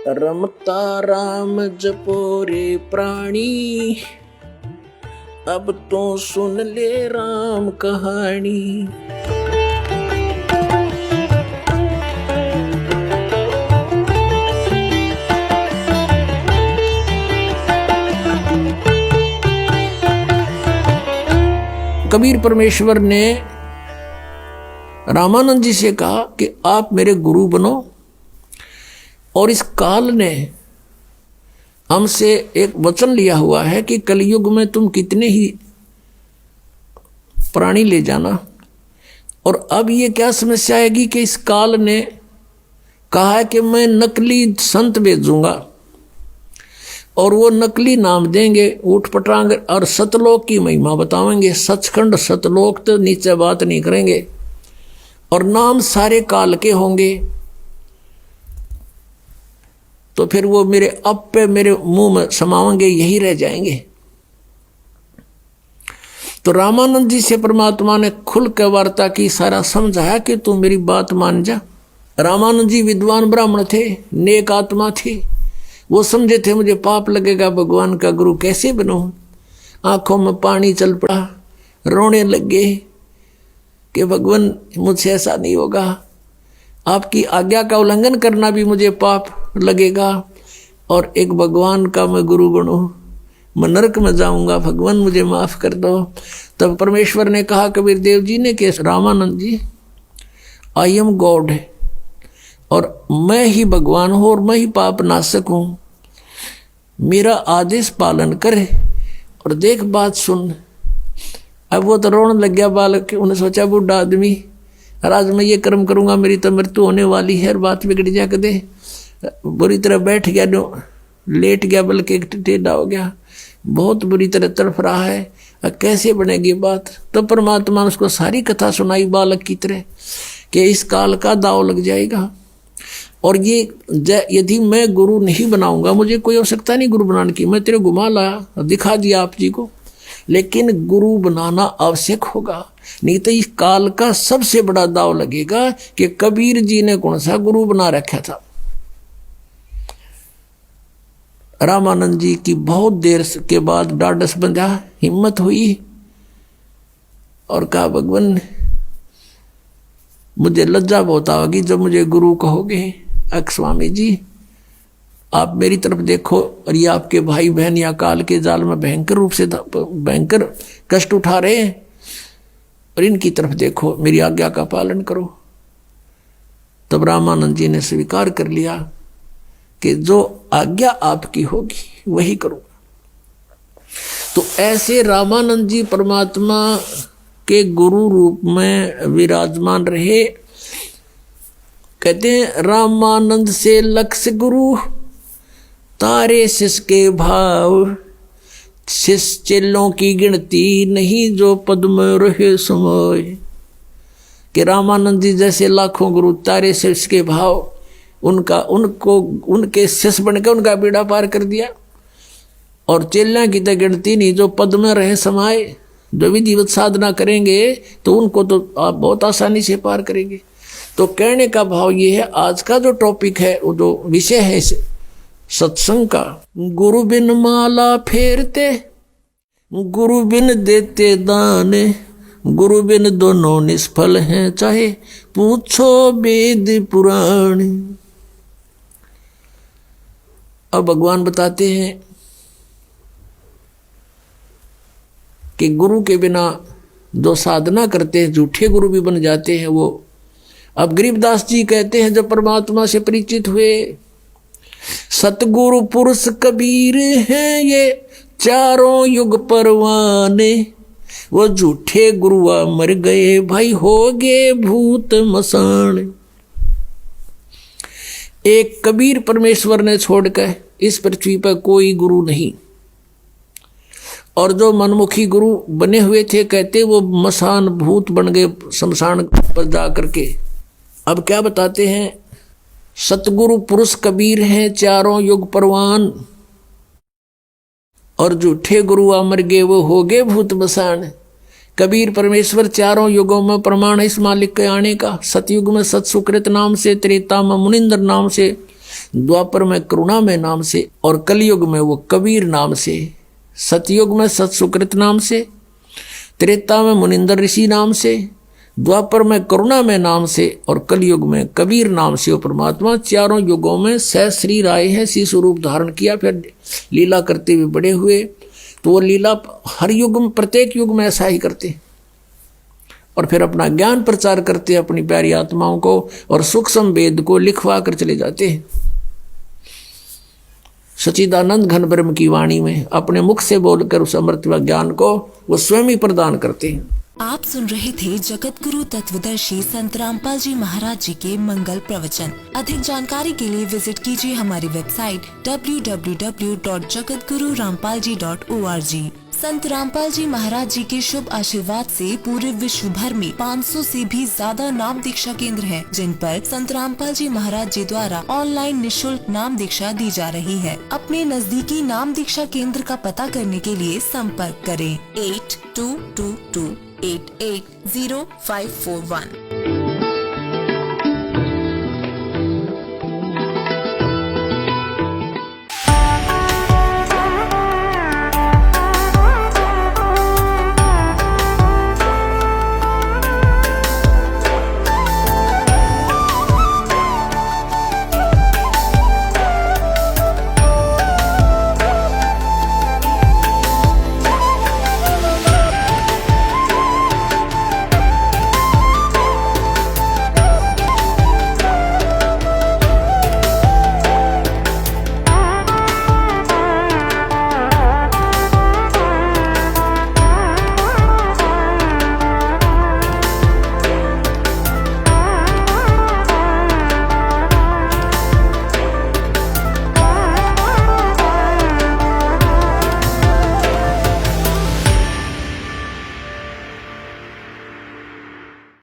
रमता राम जपो रे प्राणी, अब तो सुन ले राम कहानी। कबीर परमेश्वर ने रामानंद जी से कहा कि आप मेरे गुरु बनो, और इस काल ने हमसे एक वचन लिया हुआ है कि कलयुग में तुम कितने ही प्राणी ले जाना। और अब ये क्या समस्या आएगी कि इस काल ने कहा है कि मैं नकली संत भेजूंगा, और वो नकली नाम देंगे ऊट पटांग, और सतलोक की महिमा बतावेंगे। सचखंड सतलोक तो नीचे बात नहीं करेंगे, और नाम सारे काल के होंगे। तो फिर वो मेरे अब पे मेरे मुंह में समावेंगे, यही रह जाएंगे। तो रामानंद जी से परमात्मा ने खुल के वार्ता की, सारा समझाया कि तू मेरी बात मान जा। रामानंद जी विद्वान ब्राह्मण थे, नेक आत्मा थी। वो समझे थे मुझे पाप लगेगा, भगवान का गुरु कैसे बनूं। आंखों में पानी चल पड़ा, रोने लगे कि भगवान मुझसे ऐसा नहीं होगा, आपकी आज्ञा का उल्लंघन करना भी मुझे पाप लगेगा, और एक भगवान का मैं गुरु बनूं, मैं नरक में जाऊंगा, भगवान मुझे माफ कर दो। तब परमेश्वर ने कहा कबीर देव जी ने कि रामानंद जी, आई एम गॉड, और मैं ही भगवान हूँ, और मैं ही पाप नाशक हूँ। मेरा आदेश पालन करे और देख बात सुन। अब वो तो रोने लग गया बालक, उन्हें सोचा बूढ़ा आदमी, आज मैं ये कर्म करूंगा मेरी तो मृत्यु होने वाली है, और बात बिगड़ जा दे। बुरी तरह बैठ गया, लेट गया, बल्कि एक टेढ़ा हो गया, बहुत बुरी तरह तड़फ रहा है। कैसे बनेगी बात। तो परमात्मा ने उसको सारी कथा सुनाई बालक की तरह कि इस काल का दाव लग जाएगा, और ये यदि मैं गुरु नहीं बनाऊंगा, मुझे कोई आवश्यकता नहीं गुरु बनाने की, मैं तेरे घुमा लाया, दिखा दिया आप जी को, लेकिन गुरु बनाना आवश्यक होगा, नहीं तो इस काल का सबसे बड़ा दाव लगेगा कि कबीर जी ने कौन सा गुरु बना रखा था। रामानंद जी की बहुत देर के बाद डाढ़स बंधा, हिम्मत हुई, और कहा भगवान मुझे लज्जा बहुत आएगी जब मुझे गुरु कहोगे। स्वामी जी आप मेरी तरफ देखो, और ये आपके भाई बहन या काल के जाल में भयंकर रूप से भयंकर कष्ट उठा रहे हैं, और इनकी तरफ देखो, मेरी आज्ञा का पालन करो। तब रामानंद जी ने स्वीकार कर लिया कि जो आज्ञा आपकी होगी वही करूंगा। तो ऐसे रामानंद जी परमात्मा के गुरु रूप में विराजमान रहे। कहते हैं रामानंद से लक्ष्य गुरु, तारे शिष्य के भाव, शिष्य चेलों की गिनती नहीं, जो पद में रहे समय। कि रामानंद जी जैसे लाखों गुरु, तारे शिष्य के भाव, उनके शिष्य बनकर उनका बेड़ा पार कर दिया। और चेला की तो गिनती नहीं, जो पद में रहे समाये, जो विधिवत साधना करेंगे तो उनको तो आप बहुत आसानी से पार करेंगे। तो कहने का भाव ये है, आज का जो टॉपिक है, वो जो विषय है इस सत्संग का, गुरु बिन माला फेरते, गुरु बिन देते दान, गुरु बिन दोनों निष्फल हैं, चाहे पूछो वेद पुराण। अब भगवान बताते हैं कि गुरु के बिना जो साधना करते हैं, झूठे गुरु भी बन जाते हैं वो। अब गरीबदास जी कहते हैं जब परमात्मा से परिचित हुए, सतगुरु पुरुष कबीर हैं ये चारों युग परवाने, वो झूठे गुरुआ मर गए भाई हो गए भूत मसान। एक कबीर परमेश्वर ने छोड़कर इस पृथ्वी पर कोई गुरु नहीं, और जो मनमुखी गुरु बने हुए थे कहते वो मसान भूत बन गए शमशान पर जा करके। अब क्या बताते हैं, सतगुरु पुरुष कबीर हैं चारों युग परवान, और झूठे गुरु अमर गए वो हो गए भूत मसान। कबीर परमेश्वर चारों युगों में प्रमाण है इस मालिक के आने का। सतयुग में सत सुकृत नाम से, त्रेता में मुनिंद्र नाम से, द्वापर में करुणामय नाम से और कलयुग में वो कबीर नाम से, सतयुग में सतसुकृत नाम से, त्रेता में मुनिंदर ऋषि नाम से, द्वापर में करुणामय नाम से और कलयुग में कबीर नाम से वो परमात्मा चारों युगों में सहस्री राय है शिशु रूप धारण किया, फिर लीला करते हुए बड़े हुए। तो वो लीला हर युग में, प्रत्येक युग में ऐसा ही करते और फिर अपना ज्ञान प्रचार करते अपनी प्यारी आत्माओं को और सूक्ष्म वेद को लिखवा कर चले जाते हैं। सच्चिदानंद घन ब्रह्म की वाणी में अपने मुख से बोलकर उस अमृत व ज्ञान को वो स्वयं ही प्रदान करते हैं। आप सुन रहे थे जगत गुरु तत्वदर्शी संत रामपाल जी महाराज जी के मंगल प्रवचन। अधिक जानकारी के लिए विजिट कीजिए हमारी वेबसाइट www.jagatgururampalji.org। संत रामपाल जी महाराज जी के शुभ आशीर्वाद से पूरे विश्व भर में 500 से भी ज्यादा नाम दीक्षा केंद्र हैं, जिन पर संत रामपाल जी महाराज जी द्वारा ऑनलाइन निशुल्क नाम दीक्षा दी जा रही है। अपने नजदीकी नाम दीक्षा केंद्र का पता करने के लिए संपर्क करें 8222880541।